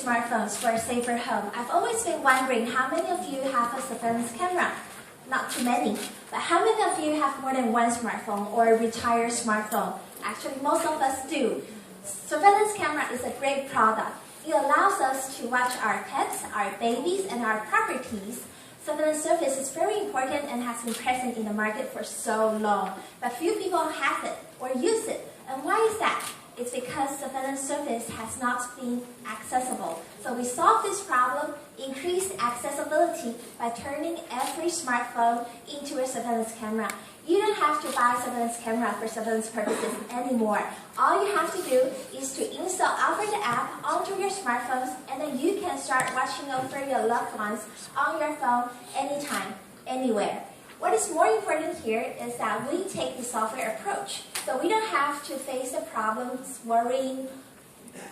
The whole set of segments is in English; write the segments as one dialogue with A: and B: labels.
A: smartphones for a safer home. I've always been wondering how many of you have a surveillance camera? Not too many, but how many of you have more than one smartphone or a retired smartphone? Actually, most of us do. Surveillance camera is a great product. It allows us to watch our pets, our babies, and our properties. Surveillance service is very important and has been present in the market for so long, but few people have it or use it. And why is that? It's because surveillance service has not been accessible. So we solve this problem, increase accessibility by turning every smartphone into a surveillance camera. You don't have to buy a surveillance camera for surveillance purposes anymore. All you have to do is to install Alfred app onto your smartphones, and then you can start watching over your loved ones on your phone anytime, anywhere. What is more important here is that we take the software approach. So we don't have to face the problems worrying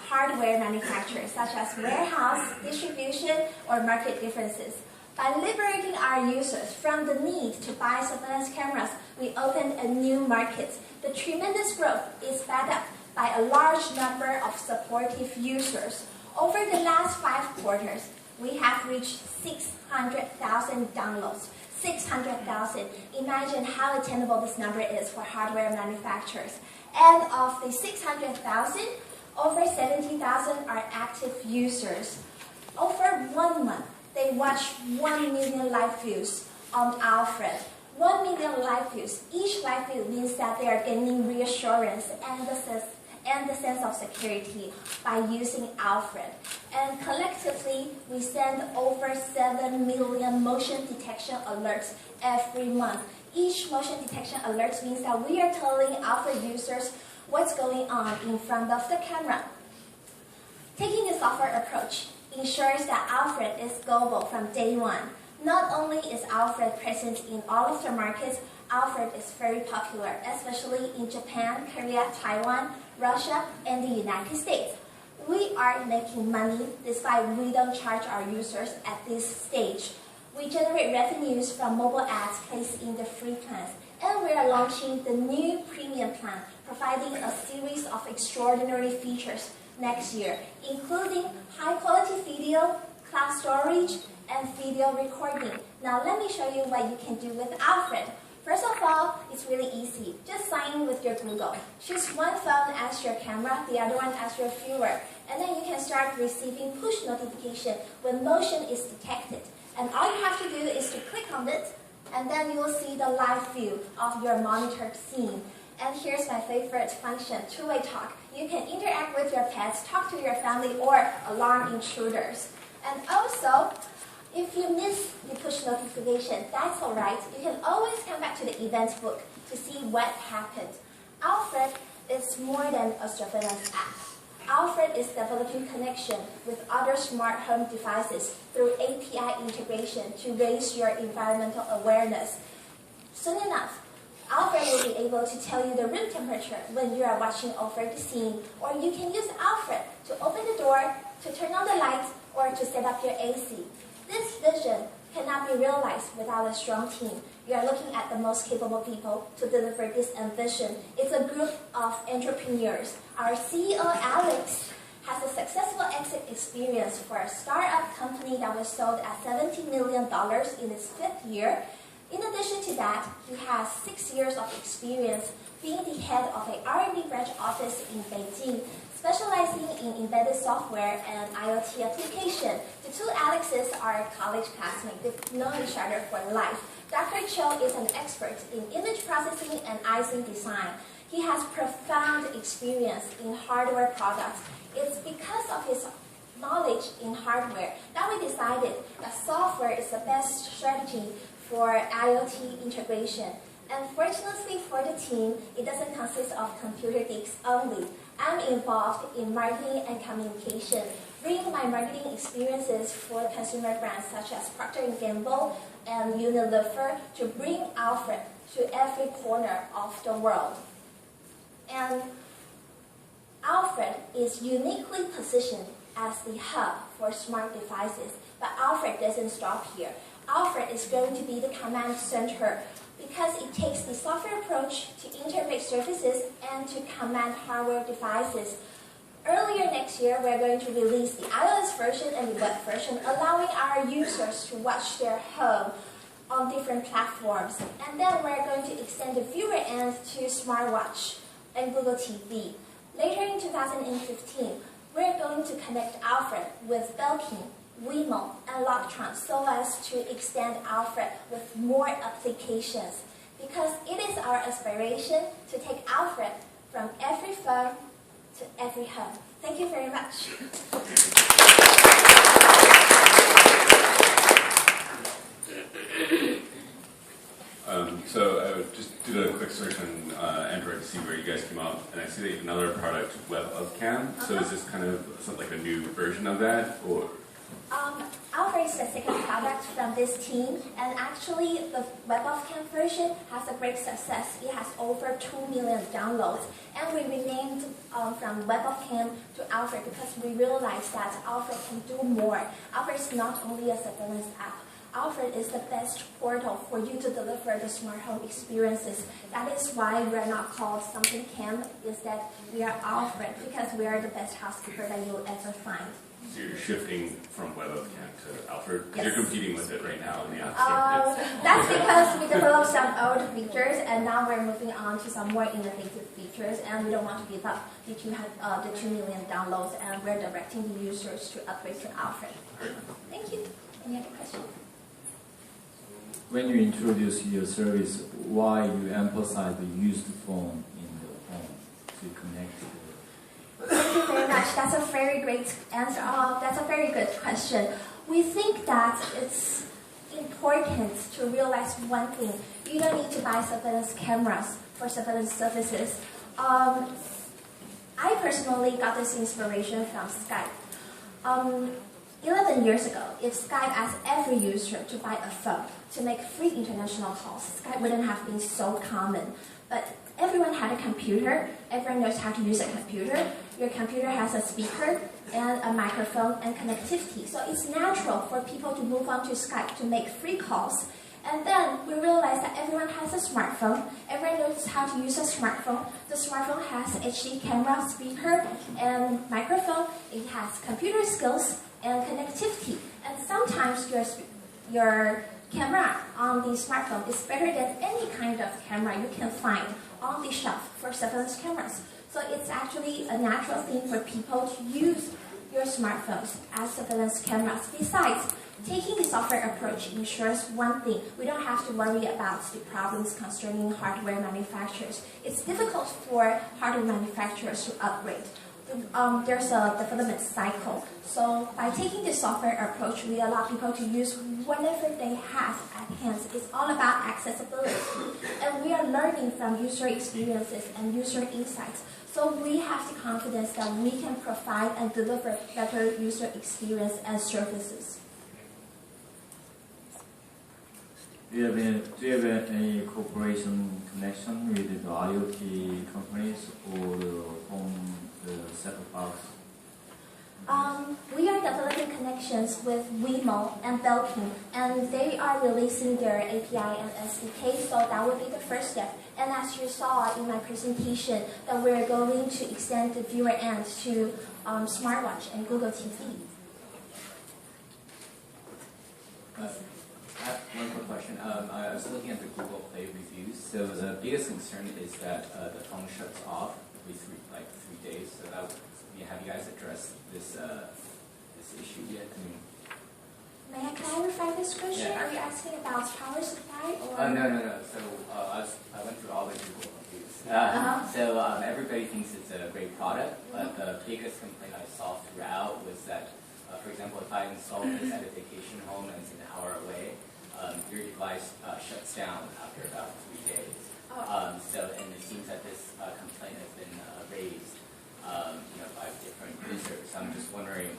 A: hardware manufacturers such as warehouse, distribution, or market differences. By liberating our users from the need to buy surveillance cameras, we open a new market. The tremendous growth is backed up by a large number of supportive users. Over the last 5 quarters, we have reached 600,000 downloads. 600,000. Imagine how attainable this number is for hardware manufacturers. And of the 600,000, over 70,000 are active users. Over 1 month, they watched 1 million live views on Alfred. 1 million live views. Each live view means that they are gaining reassurance and the sense of security by using Alfred. And collectively, we send over 7 million motion detection alerts every month. Each motion detection alert means that we are telling Alfred users what's going on in front of the camera. Taking the software approach ensures that Alfred is global from day one. Not only is Alfred present in all of the markets, Alfred is very popular, especially in Japan, Korea, Taiwan, Russia, and the United States. We are making money despite we don't charge our users at this stage. We generate revenues from mobile ads placed in the free plans, and we are launching the new premium plan, providing a series of extraordinary features next year, including high-quality video, cloud storage, and video recording. Now let me show you what you can do with Alfred. First of all, it's really easy. Just sign in with your Google. Choose one phone as your camera, the other one as your viewer, and then you can start receiving push notification when motion is detected. And all you have to do is to click on it, and then you will see the live view of your monitored scene. And here's my favorite function, two-way talk. You can interact with your pets, talk to your family, or alarm intruders. And also, if you miss the push notification, that's alright. You can always come back to the event book to see what happened. Alfred is more than a surveillance app. Alfred is developing connection with other smart home devices through API integration to raise your environmental awareness. Soon enough, Alfred will be able to tell you the room temperature when you are watching over the scene, or you can use Alfred to open the door, to turn on the lights, or to set up your AC. This vision cannot be realized without a strong team. You are looking at the most capable people to deliver this ambition. It's a group of entrepreneurs. Our CEO, Alex, has a successful exit experience for a startup company that was sold at $70 million in its 5th year. In addition to that, he has 6 years of experience being the head of a R&D branch office in Beijing, specializing in embedded software and IoT application. The two Alexes are college classmates. They've known each other for life. Dr. Cho is an expert in image processing and IC design. He has profound experience in hardware products. It's because of his knowledge in hardware that we decided that software is the best strategy for IoT integration. And fortunately for the team, it doesn't consist of computer geeks only. I'm involved in marketing and communication, bringing my marketing experiences for consumer brands such as Procter & Gamble and Unilever to bring Alfred to every corner of the world. And Alfred is uniquely positioned as the hub for smart devices, but Alfred doesn't stop here. Alfred is going to be the command center because it takes the software approach to integrate services and to command hardware devices. Earlier next year, we're going to release the iOS version and the web version, allowing our users to watch their home on different platforms. And then we're going to extend the viewer end to smartwatch and Google TV. Later in 2015, we're going to connect Alfred with Belkin, Wemo, and Loctron so as to extend Alfred with more applications. Because it is our aspiration to take Alfred from every phone to every home. Thank you very much.
B: So I just did a quick search on Android to see where you guys came up, and I see that you have another product, Web of Cam. So is this kind of something like a new version of that, or?
A: Alfred is the second product from this team, and actually the Web of Cam version has a great success. It has over 2 million downloads, and we renamed from Web of Cam to Alfred because we realized that Alfred can do more. Alfred is not only a surveillance app. Alfred is the best portal for you to deliver the smart home experiences. That is why we are not called something Cam, instead we are Alfred, because we are the best housekeeper that you'll ever find.
B: So you're shifting from Web of Cam to Alfred?
A: Yes.
B: You're competing with it right now in the App Store.
A: That's because we developed some old features, and now we're moving on to some more innovative features, and we don't want to give up the 2 million downloads, and we're directing the users to upgrade to Alfred. Thank you. Any other questions?
C: When you introduce your service, why you emphasize the used phone in the home to connect to the...
A: Thank you very much. That's a very great answer. That's a very good question. We think that it's important to realize one thing. You don't need to buy surveillance cameras for surveillance services. I personally got this inspiration from Skype. 11 years ago, if Skype asked every user to buy a phone to make free international calls, Skype wouldn't have been so common. But everyone had a computer. Everyone knows how to use a computer. Your computer has a speaker and a microphone and connectivity. So it's natural for people to move on to Skype to make free calls. And then we realized that everyone has a smartphone. Everyone knows how to use a smartphone. The smartphone has HD camera, speaker, and microphone. It has computer skills and connectivity. And sometimes your camera on the smartphone is better than any kind of camera you can find on the shelf for surveillance cameras. So it's actually a natural thing for people to use your smartphones as surveillance cameras. Besides, taking the software approach ensures one thing: we don't have to worry about the problems concerning hardware manufacturers. It's difficult for hardware manufacturers to upgrade. There's a development cycle. So by taking the software approach, we allow people to use whatever they have at hand. It's all about accessibility. And we are learning from user experiences and user insights. So we have the confidence that we can provide and deliver better user experience and services.
C: Do you have any cooperation connection with the IoT companies or the home set-top box?
A: We are developing connections with Wemo and Belkin, and they are releasing their API and SDK, so that would be the first step. And as you saw in my presentation, that we're going to extend the viewer end to smartwatch and Google TV.
D: I have one quick question. I was looking at the Google Play reviews. So the biggest concern is that the phone shuts off every 3 days. So that, have you guys addressed this issue yet?
A: May I clarify this question?
D: Yeah.
A: Are you asking about power supply or?
D: No. So I went through all the Google reviews. So everybody thinks it's a great product, but the biggest complaint I saw throughout was that, for example, if I install this at a vacation home and it's an hour away, your device shuts down after about 3 days. And it seems that this complaint has been raised, by different users. So I'm just wondering,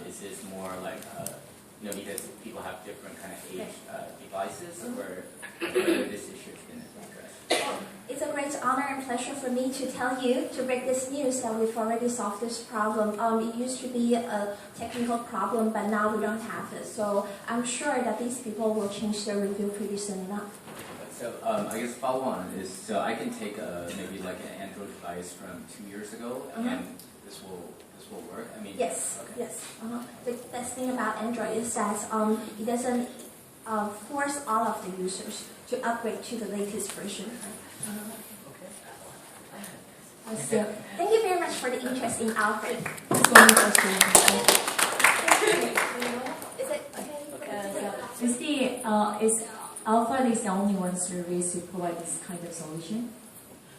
D: is this more like, because people have different kind of age devices, or whether this issue has been addressed?
A: It's a great honor and pleasure for me to tell you, to break this news, that we've already solved this problem. It used to be a technical problem, but now we don't have it. So I'm sure that these people will change their review pretty soon enough.
D: That's So I guess follow on is, so I can take maybe like an Android device from 2 years ago, and this will work. I mean,
A: Yes,
D: okay.
A: yes. The best thing about Android is that it doesn't force all of the users to upgrade to the latest version. So, thank you very much for the interest in Alfred. Is it okay?
E: Is Alfred is the only one service to provide this kind of solution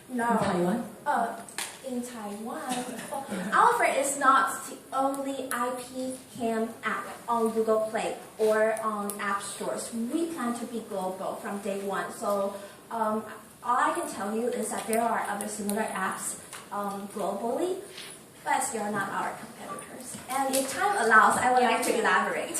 A: No.
E: in Taiwan?
A: In Taiwan, Alfred is not the only IP cam app on Google Play or on app stores. We plan to be global from day one. So all I can tell you is that there are other similar apps globally, but they are not our competitors. And if time allows, I would like to elaborate.